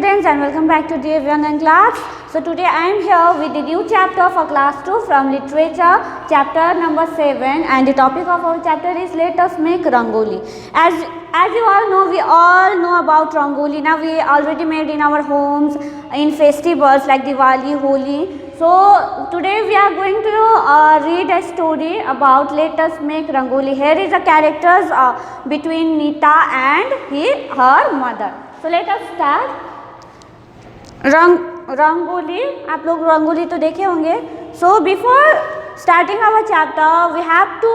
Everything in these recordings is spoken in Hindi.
students and welcome back to Dear Young and Class. So today I am here with the new chapter for class 2 from literature, chapter number 7, and the topic of our chapter is let us make Rangoli. As you all know, we all know about Rangoli. Now we already made in our homes, in festivals like Diwali, Holi. So today we are going to read a story about let us make Rangoli. Here is the characters between Nita and her mother. So let us start. Rangoli, आप लोग रंगोली तो देखे होंगे. So before starting our chapter, we have to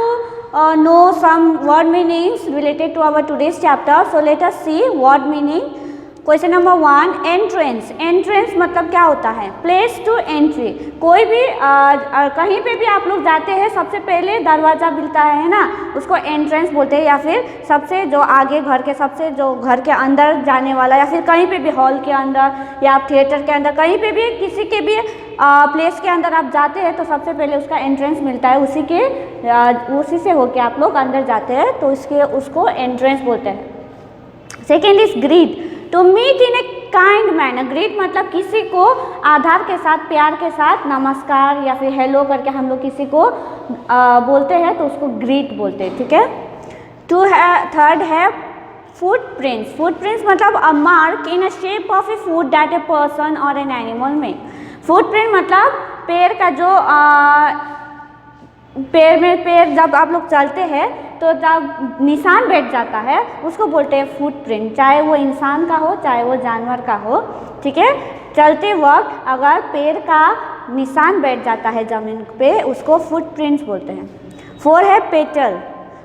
know some word meanings related to our today's chapter. So let us see word meaning. Question number 1, entrance. Entrance मतलब क्या होता है? Place to entry. कोई भी कहीं पे भी आप लोग जाते हैं, सबसे पहले दरवाज़ा मिलता है ना, उसको एंट्रेंस बोलते हैं. या फिर सबसे जो आगे घर के सबसे जो घर के अंदर जाने वाला, या फिर कहीं पे भी हॉल के अंदर या थिएटर के अंदर, कहीं पे भी किसी के भी प्लेस के अंदर आप जाते हैं तो सबसे पहले उसका एंट्रेंस मिलता है. उसी से होके आप लोग अंदर जाते हैं तो उसको एंट्रेंस बोलते हैं. Second is greet. To meet in a kind manner. Greet मतलब किसी को आधार के साथ, प्यार के साथ नमस्कार या फिर हेलो करके हम लोग किसी को बोलते हैं तो उसको ग्रीट बोलते हैं. ठीक है. थर्ड है फुटप्रिंट्स. फुटप्रिंट्स मतलब a mark in a shape of A food that a person और एन एनिमल मेक. फुटप्रिंट मतलब पैर का जो पैर जब आप लोग चलते हैं तो जब निशान बैठ जाता है उसको बोलते हैं फुटप्रिंट. चाहे वो इंसान का हो चाहे वो जानवर का हो. ठीक है. चलते वक्त अगर पैर का निशान बैठ जाता है ज़मीन पे उसको फुटप्रिंट्स बोलते हैं. 4 है petal.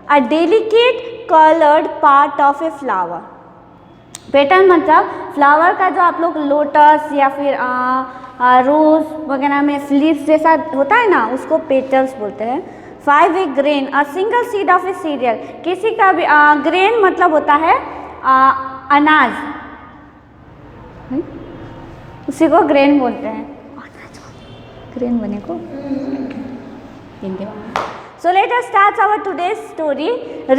A delicate coloured part of a flower. Petal मतलब फ्लावर का जो आप लोग लोटस या फिर रोज वगैरह में फ्लीव्स जैसा होता है ना, उसको पेटल्स बोलते हैं. 5 ए grain. A single seed of A serial. किसी का भी ग्रेन मतलब होता है अनाज, उसी को ग्रेन बोलते हैं. ग्रेन बने को हिंदी में. So let us start our today's story.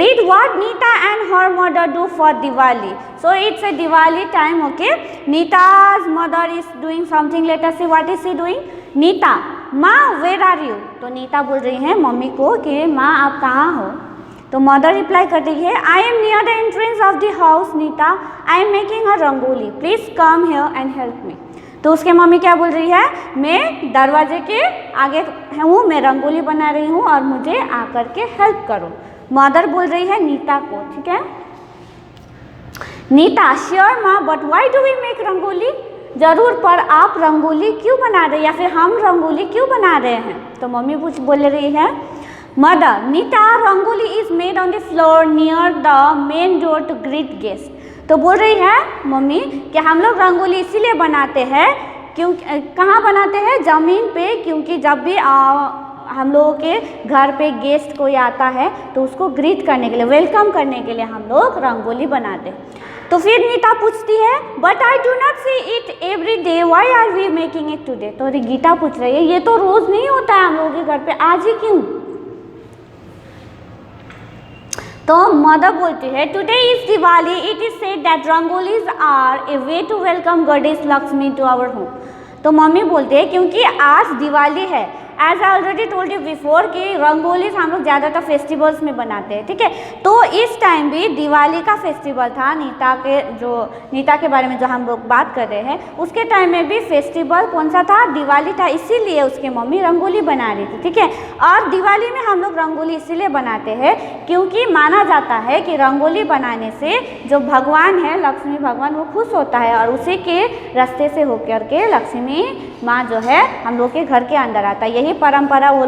Read what Nita and her mother do for Diwali. So it's a Diwali time, okay? Nita's mother is doing something. Let us see what is she doing. Nita, माँ where are you? तो नीता बोल रही है मम्मी को कि माँ आप कहाँ हो? तो मदर रिप्लाई कर रही है I am near the entrance of the house, Nita. I am making a rangoli. Please come here and help me. तो उसके मम्मी क्या बोल रही है? मैं दरवाजे के आगे हूँ, मैं रंगोली बना रही हूँ और मुझे आकर के हेल्प करो. मदर बोल रही है नीता को. ठीक है. नीता, श्योर माँ, but why do we make rangoli? जरूर, पर आप रंगोली क्यों बना रहे हैं या फिर हम रंगोली क्यों बना रहे हैं? तो मम्मी कुछ बोल रही है. Mother, Nita, rangoli is made on the floor near the main door to greet guest. तो बोल रही है मम्मी कि हम लोग रंगोली इसीलिए बनाते हैं क्योंकि कहाँ बनाते हैं? ज़मीन पे. क्योंकि जब भी हम लोगों के घर पे गेस्ट कोई आता है तो उसको ग्रीट करने के लिए, वेलकम करने के लिए हम लोग रंगोली बनाते हैं. तो फिर नीता पूछती है but I do not see it every day, why are we making it today. तो गीता पूछ रही है ये तो रोज़ नहीं होता है हम लोगों के घर पे, आज ही क्यों? तो मदर बोलती है today is Diwali. It is said that rangolis are a way to welcome goddess Lakshmi to our home. तो मम्मी बोलते हैं क्योंकि आज दिवाली है. As I already told you before कि रंगोलीज हम लोग ज़्यादातर फेस्टिवल्स में बनाते हैं. ठीक है. तो इस टाइम भी दिवाली का फेस्टिवल था. नीता के बारे में जो हम लोग बात कर रहे हैं उसके टाइम में भी फेस्टिवल कौन सा था? दिवाली था. इसीलिए उसकी मम्मी रंगोली बना रही थी. ठीक है. और दिवाली में हम लोग रंगोली इसीलिए बनाते हैं क्योंकि माना जाता है कि रंगोली बनाने से जो भगवान है, लक्ष्मी भगवान, वो खुश होता है और उसी के रास्ते से होकर के लक्ष्मी माँ जो है हम लोग के घर के अंदर आता है. यही परंपरा वो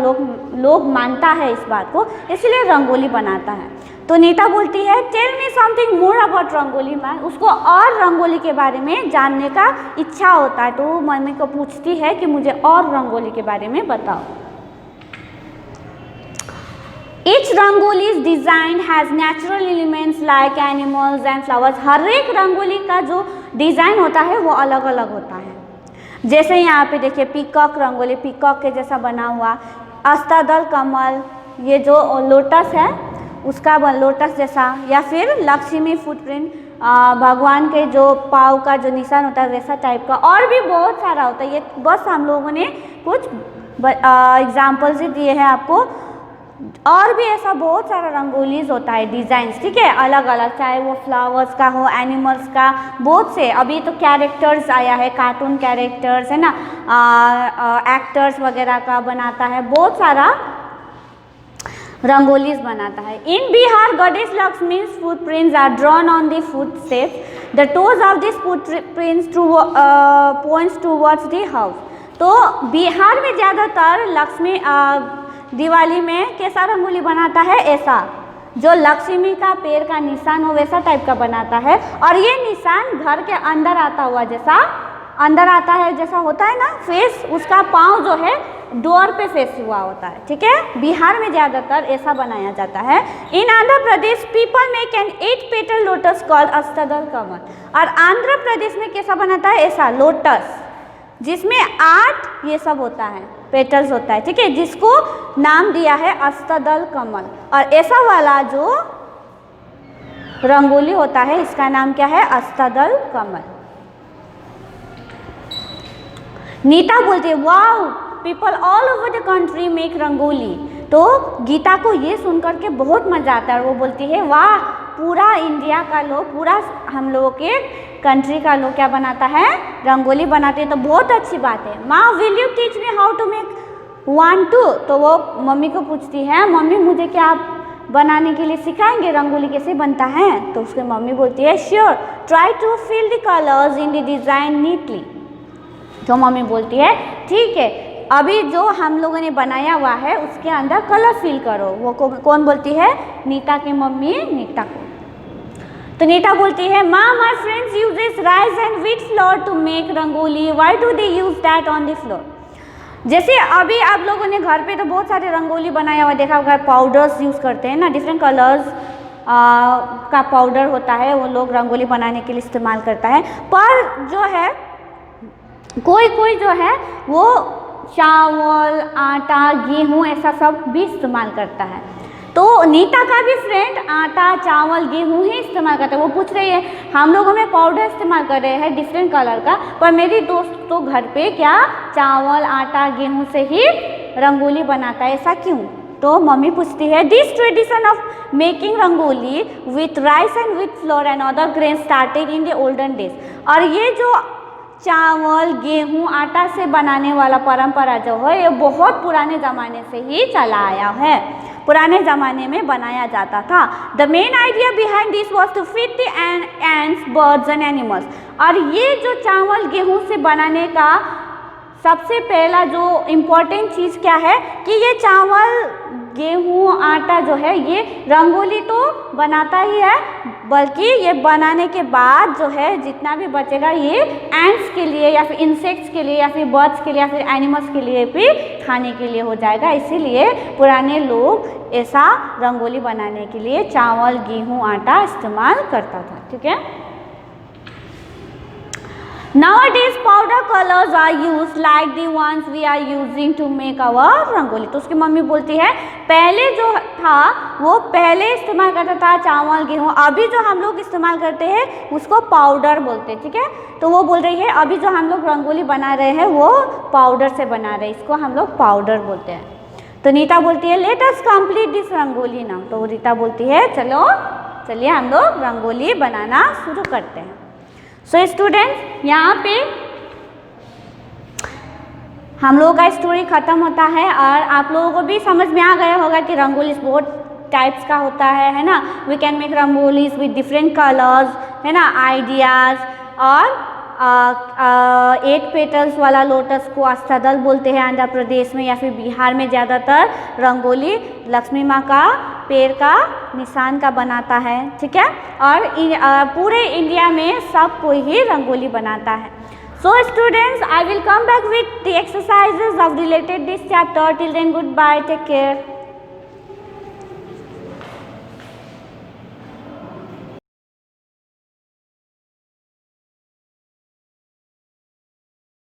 लोग मानता है इस बात को, इसलिए रंगोली बनाता है. तो नीता बोलती है tell me something more about rangoli. Ma'am उसको और रंगोली के बारे में जानने का इच्छा होता है तो वो मम्मी को पूछती है कि मुझे और रंगोली के बारे में बताओ. Each rangoli is designed has natural elements like animals and flowers. हर एक रंगोली का जो डिज़ाइन होता है वो अलग अलग होता है. जैसे यहाँ पे देखिए पीकॉक रंगोली, पीकॉक के जैसा बना हुआ. अष्टदल कमल, ये जो लोटस है उसका लोटस जैसा, या फिर लक्ष्मी फुटप्रिंट भगवान के जो पाँव का जो निशान होता है वैसा टाइप का, और भी बहुत सारा होता है। ये बस हम लोगों ने कुछ एग्जाम्पल्स ही दिए हैं आपको। और भी ऐसा बहुत सारा रंगोलीज होता है, डिज़ाइंस, ठीक है, अलग अलग, चाहे वो फ्लावर्स का हो, एनिमल्स का, बहुत से। अभी तो कैरेक्टर्स आया है, कार्टून कैरेक्टर्स है ना, एक्टर्स वगैरह का बनाता है, बहुत सारा रंगोलीज बनाता है। इन बिहार गॉडेस लक्ष्मी's footprints are drawn on the footsteps. The toes of these footprints points towards the house. तो बिहार में ज़्यादातर लक्ष्मी दिवाली में कैसा रंगोली बनाता है, ऐसा जो लक्ष्मी का पैर का निशान हो वैसा टाइप का बनाता है। और ये निशान घर के अंदर आता हुआ जैसा, अंदर आता है जैसा होता है ना फेस, उसका पाँव जो है डोर पे फेस हुआ होता है, ठीक है। बिहार में ज़्यादातर ऐसा बनाया जाता है। In Andhra Pradesh people make an 8 petal lotus called Ashtadal Kamal. और आंध्र प्रदेश में कैसा बनाता है, ऐसा लोटस जिसमें 8 ये सब होता है, पेटल्स होता है, ठीक है, जिसको नाम दिया है अष्टदल कमल। और ऐसा वाला जो रंगोली होता है इसका नाम क्या है, अष्टदल कमल। नीता बोलती है wow people all over the country make rangoli. तो गीता को ये सुनकर के बहुत मज़ा आता है, वो बोलती है वाह पूरा इंडिया का लोग, पूरा हम लोगों के कंट्री का लोग क्या बनाता है, रंगोली बनाते हैं, तो बहुत अच्छी बात है। माँ will you teach me how to make 1 2। तो वो मम्मी को पूछती है, मम्मी मुझे क्या आप बनाने के लिए सिखाएंगे, रंगोली कैसे बनता है। तो उसके मम्मी बोलती है sure try to fill the colours in the design neatly. तो मम्मी बोलती है ठीक है, अभी जो हम लोगों ने बनाया हुआ है उसके अंदर कलर फिल करो। वो कौन बोलती है, नीता की मम्मी नीता को। तो नीता बोलती है माँ my friends uses rice and wheat flour to make rangoli, why do they use that on the floor. जैसे अभी आप लोगों ने घर पे तो बहुत सारे रंगोली बनाया हुआ देखा होगा, पाउडर्स यूज़ करते हैं ना, डिफरेंट कलर्स का पाउडर होता है, वो लोग रंगोली बनाने के लिए इस्तेमाल करता है। पर जो है कोई कोई जो है वो चावल, आटा, गेहूँ ऐसा सब भी इस्तेमाल करता है। तो नीता का भी फ्रेंड आटा, चावल, गेहूँ ही इस्तेमाल करता है। वो पूछ रही है हम लोगों में पाउडर इस्तेमाल कर रहे हैं डिफरेंट कलर का, पर मेरी दोस्त तो घर पे क्या चावल, आटा, गेहूँ से ही रंगोली बनाता है, ऐसा क्यों। तो मम्मी पूछती है this tradition of making rangoli with rice and with floor and other grain started in the olden days. और ये जो चावल, गेहूँ, आटा से बनाने वाला परंपरा जो है ये बहुत पुराने ज़माने से ही चला आया है, पुराने ज़माने में बनाया जाता था। The main idea behind this was to feed the ants, birds and animals. और ये जो चावल, गेहूँ से बनाने का सबसे पहला जो इम्पोर्टेंट चीज़ क्या है कि ये चावल, गेहूँ, आटा जो है ये रंगोली तो बनाता ही है, बल्कि ये बनाने के बाद जो है जितना भी बचेगा ये एंड्स के लिए या फिर इंसेक्ट्स के लिए या फिर बर्ड्स के लिए या फिर एनिमल्स के लिए भी खाने के लिए हो जाएगा। इसीलिए पुराने लोग ऐसा रंगोली बनाने के लिए चावल, गेहूँ, आटा इस्तेमाल करता था, ठीक है। Nowadays powder colors are used like the ones we are using to make our rangoli. तो उसकी मम्मी बोलती है पहले जो था वो पहले इस्तेमाल करता था चावल, गेहूँ, अभी जो हम लोग इस्तेमाल करते हैं उसको पाउडर बोलते हैं, ठीक है। तो वो बोल रही है अभी जो हम लोग रंगोली बना रहे हैं वो पाउडर से बना रहे हैं, इसको हम लोग पाउडर बोलते हैं। तो नीता बोलती है let us complete this rangoli now. तो रीता बोलती है चलिए हम लोग रंगोली बनाना शुरू करते हैं। सो स्टूडेंट्स यहाँ पे हम लोगों का स्टोरी ख़त्म होता है और आप लोगों को भी समझ में आ गया होगा कि रंगोली बहुत टाइप्स का होता है ना। We can make rangolis with different colours, है ना, आइडियाज़। और 8 पेटल्स वाला लोटस को अष्टदल बोलते हैं आंध्र प्रदेश में, या फिर बिहार में ज़्यादातर रंगोली लक्ष्मी माँ का पैर का निशान का बनाता है, ठीक है। और पूरे इंडिया में सब कोई ही रंगोली बनाता है। So students, I will come back with the exercises of related this chapter. Till then, goodbye. Take care.